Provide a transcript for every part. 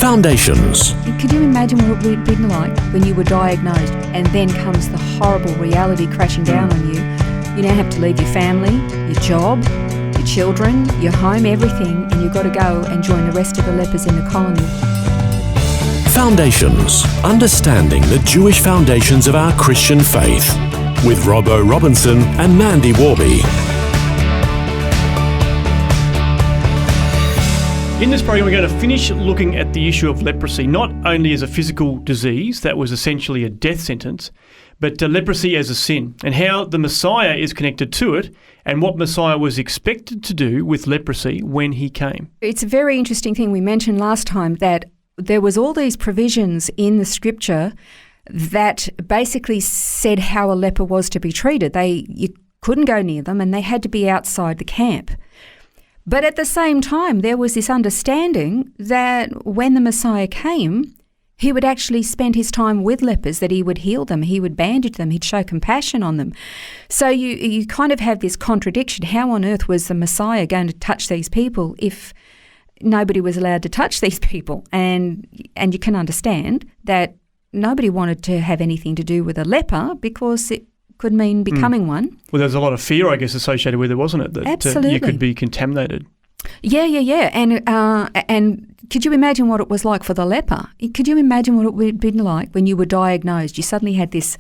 Foundations. Could you imagine what it would have been like when you were diagnosed and then comes the horrible reality crashing down on you? You now have to leave your family, your job, your children, your home, everything, and you've got to go and join the rest of the lepers in the colony. Foundations. Understanding the Jewish foundations of our Christian faith. With Robbo Robinson and Mandy Warby. In this program, we're going to finish looking at the issue of leprosy, not only as a physical disease that was essentially a death sentence, but leprosy as a sin, and how the Messiah is connected to it, and what Messiah was expected to do with leprosy when he came. It's a very interesting thing we mentioned last time, that there was all these provisions in the scripture that basically said how a leper was to be treated. You couldn't go near them, and they had to be outside the camp. But at the same time, there was this understanding that when the Messiah came, he would actually spend his time with lepers, that he would heal them, he would bandage them, he'd show compassion on them. So you kind of have this contradiction. How on earth was the Messiah going to touch these people if nobody was allowed to touch these people? And you can understand that nobody wanted to have anything to do with a leper because it could mean becoming one. Well, there's a lot of fear, I guess, associated with it, wasn't it? That Absolutely. You could be contaminated. Yeah. And could you imagine what it was like for the leper? Could you imagine what it would have been like when you were diagnosed? You suddenly had this,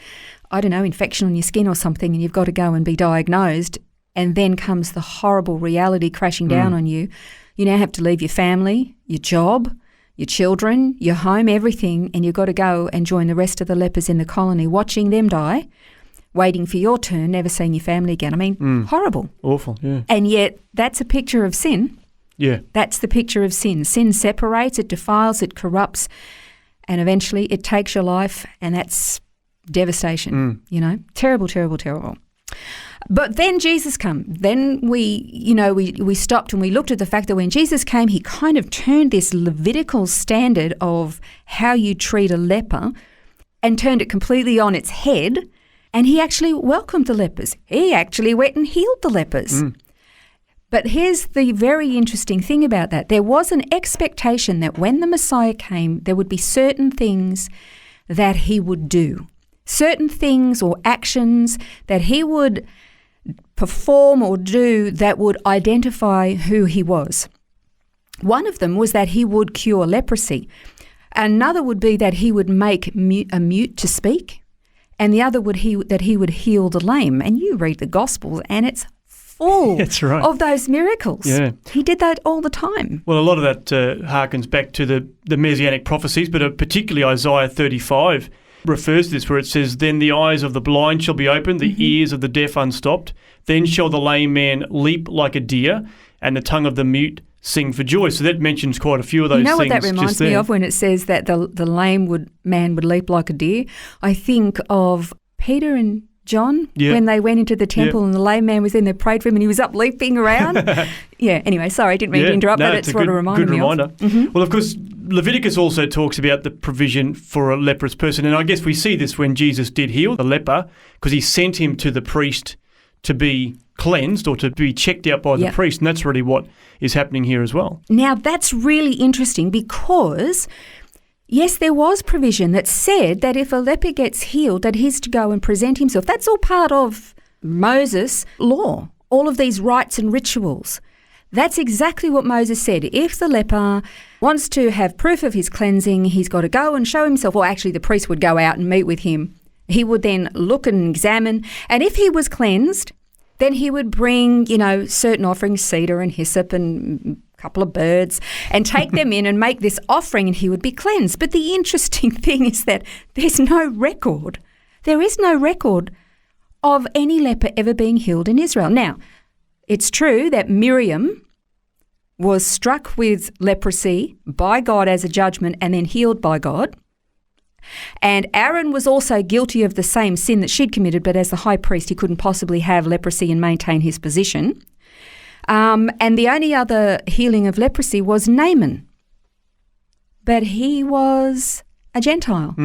infection on your skin or something, and you've got to go and be diagnosed, and then comes the horrible reality crashing down on you. You now have to leave your family, your job, your children, your home, everything, and you've got to go and join the rest of the lepers in the colony, watching them die, waiting for your turn, never seeing your family again. I mean, horrible. Awful, yeah. And yet that's a picture of sin. Yeah. That's the picture of sin. Sin separates, it defiles, it corrupts, and eventually it takes your life, and that's devastation, Terrible, terrible, terrible. But then Jesus came. Then we stopped and we looked at the fact that when Jesus came, he kind of turned this Levitical standard of how you treat a leper and turned it completely on its head, and he actually welcomed the lepers. He actually went and healed the lepers. But here's the very interesting thing about that. There was an expectation that when the Messiah came, there would be certain things that he would do, certain things or actions that he would perform or do that would identify who he was. One of them was that he would cure leprosy. Another would be that he would make a mute to speak. And the other that he would heal the lame. And you read the Gospels and it's full That's right. of those miracles. Yeah. He did that all the time. Well, a lot of that harkens back to the Messianic prophecies, but particularly Isaiah 35 refers to this, where it says, "Then the eyes of the blind shall be opened, the ears of the deaf unstopped. Then shall the lame man leap like a deer, and the tongue of the mute sing for joy." So that mentions quite a few of those things. You know what that reminds me of when it says that the lame man would leap like a deer? I think of Peter and John when they went into the temple and the lame man was in there, prayed for him, and he was up leaping around. Anyway, sorry, I didn't mean to interrupt, but it's what it reminded me of. Good reminder. Well, of course, Leviticus also talks about the provision for a leprous person, and I guess we see this when Jesus did heal the leper, because he sent him to the priest to be cleansed or to be checked out by the priest, and that's really what is happening here as well. Now, that's really interesting because, yes, there was provision that said that if a leper gets healed, that he's to go and present himself. That's all part of Moses' law, all of these rites and rituals. That's exactly what Moses said. If the leper wants to have proof of his cleansing, he's got to go and show himself. Or actually, the priest would go out and meet with him. He would then look and examine, and if he was cleansed, then he would bring, certain offerings, cedar and hyssop and a couple of birds, and take them in and make this offering, and he would be cleansed. But the interesting thing is that there's no record. There is no record of any leper ever being healed in Israel. Now, it's true that Miriam was struck with leprosy by God as a judgment and then healed by God. And Aaron was also guilty of the same sin that she'd committed, but as the high priest, he couldn't possibly have leprosy and maintain his position. And the only other healing of leprosy was Naaman. But he was a Gentile.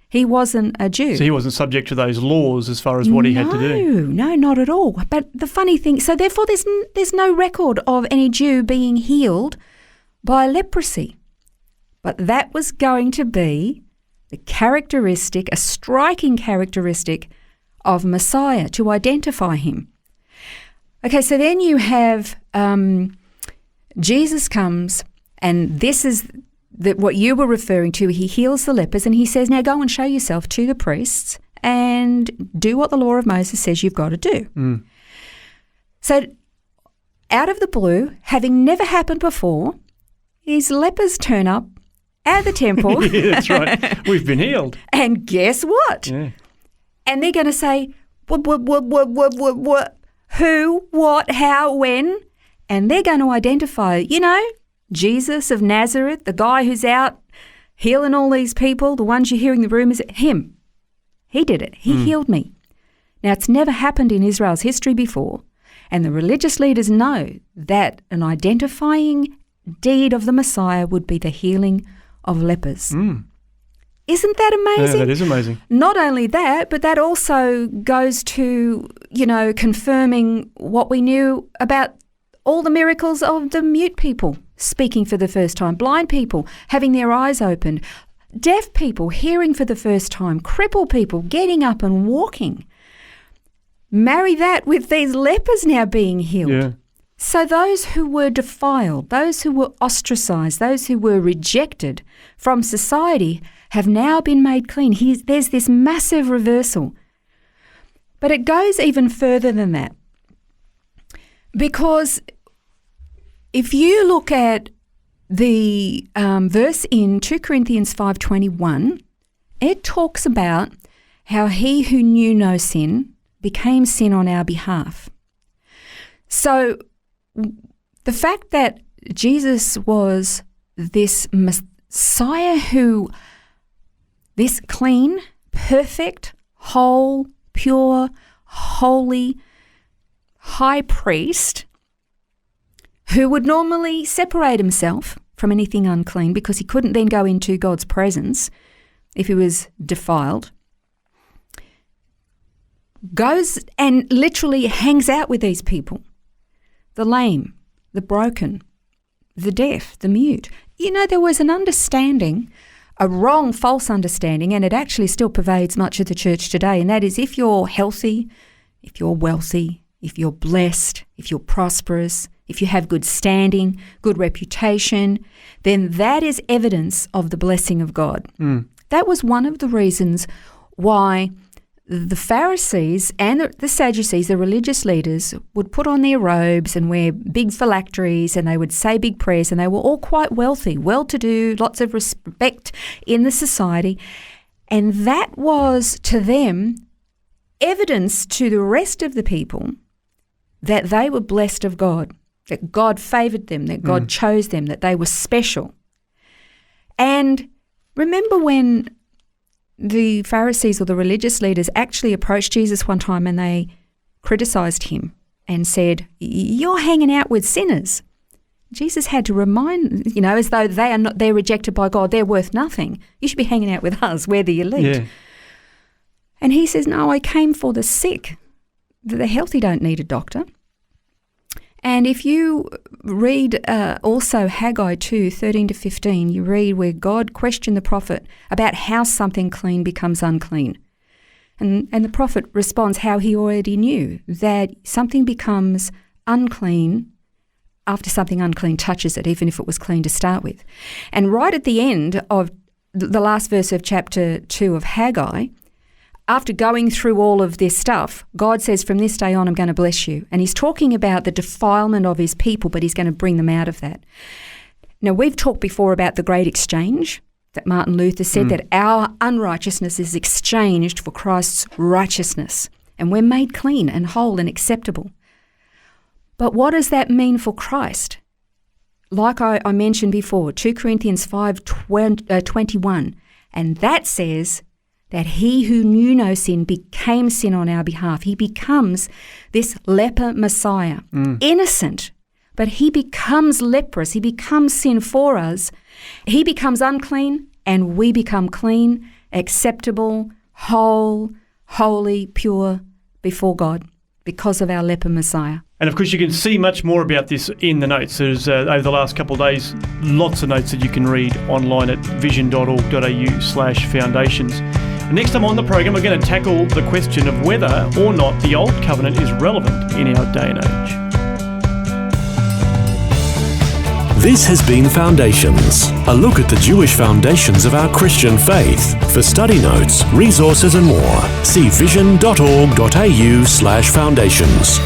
He wasn't a Jew. So he wasn't subject to those laws as far as what he had to do. No, not at all. But the funny thing, so therefore there's no record of any Jew being healed by leprosy. But that was going to be the characteristic, a striking characteristic of Messiah, to identify him. Okay, so then you have Jesus comes, and this is what you were referring to. He heals the lepers, and he says, now go and show yourself to the priests and do what the law of Moses says you've got to do. So out of the blue, having never happened before, these lepers turn up at the temple. Yeah, that's right. We've been healed. And guess what? Yeah. And they're going to say, what, who, what, how, when? And they're going to identify, Jesus of Nazareth, the guy who's out healing all these people, the ones you're hearing the rumours, him. He did it. He healed me. Now, it's never happened in Israel's history before, and the religious leaders know that an identifying deed of the Messiah would be the healing of lepers. Isn't that amazing? Yeah, that is amazing. Not only that, but that also goes to, confirming what we knew about all the miracles of the mute people speaking for the first time, blind people having their eyes opened, deaf people hearing for the first time, crippled people getting up and walking. Marry that with these lepers now being healed. Yeah. So those who were defiled, those who were ostracised, those who were rejected from society have now been made clean. There's this massive reversal. But it goes even further than that. Because if you look at the verse in 2 Corinthians 5:21, it talks about how he who knew no sin became sin on our behalf. So the fact that Jesus was this Messiah this clean, perfect, whole, pure, holy high priest who would normally separate himself from anything unclean because he couldn't then go into God's presence if he was defiled, goes and literally hangs out with these people, the lame, the broken, the deaf, the mute. There was an understanding, a wrong, false understanding, and it actually still pervades much of the church today, and that is if you're healthy, if you're wealthy, if you're blessed, if you're prosperous, if you have good standing, good reputation, then that is evidence of the blessing of God. That was one of the reasons why the Pharisees and the Sadducees, the religious leaders, would put on their robes and wear big phylacteries, and they would say big prayers, and they were all quite wealthy, well-to-do, lots of respect in the society. And that was, to them, evidence to the rest of the people that they were blessed of God, that God favoured them, that God chose them, that they were special. And remember when the Pharisees or the religious leaders actually approached Jesus one time and they criticised him and said, "You're hanging out with sinners." Jesus had to remind, as though they're rejected by God, they're worth nothing. You should be hanging out with us, we're the elite. Yeah. And he says, "No, I came for the sick. The healthy don't need a doctor." And if you read also Haggai 2:13-15, you read where God questioned the prophet about how something clean becomes unclean. And the prophet responds how he already knew, that something becomes unclean after something unclean touches it, even if it was clean to start with. And right at the end of the last verse of chapter 2 of Haggai, after going through all of this stuff, God says, from this day on, I'm going to bless you. And he's talking about the defilement of his people, but he's going to bring them out of that. Now, we've talked before about the great exchange that Martin Luther said, that our unrighteousness is exchanged for Christ's righteousness, and we're made clean and whole and acceptable. But what does that mean for Christ? Like I mentioned before, 2 Corinthians 5:21, and that says that he who knew no sin became sin on our behalf. He becomes this leper Messiah, innocent, but he becomes leprous. He becomes sin for us. He becomes unclean, and we become clean, acceptable, whole, holy, pure before God because of our leper Messiah. And of course, you can see much more about this in the notes. There's, over the last couple of days, lots of notes that you can read online at vision.org.au/foundations. Next time on the program, we're going to tackle the question of whether or not the Old Covenant is relevant in our day and age. This has been Foundations, a look at the Jewish foundations of our Christian faith. For study notes, resources and more, see vision.org.au/foundations.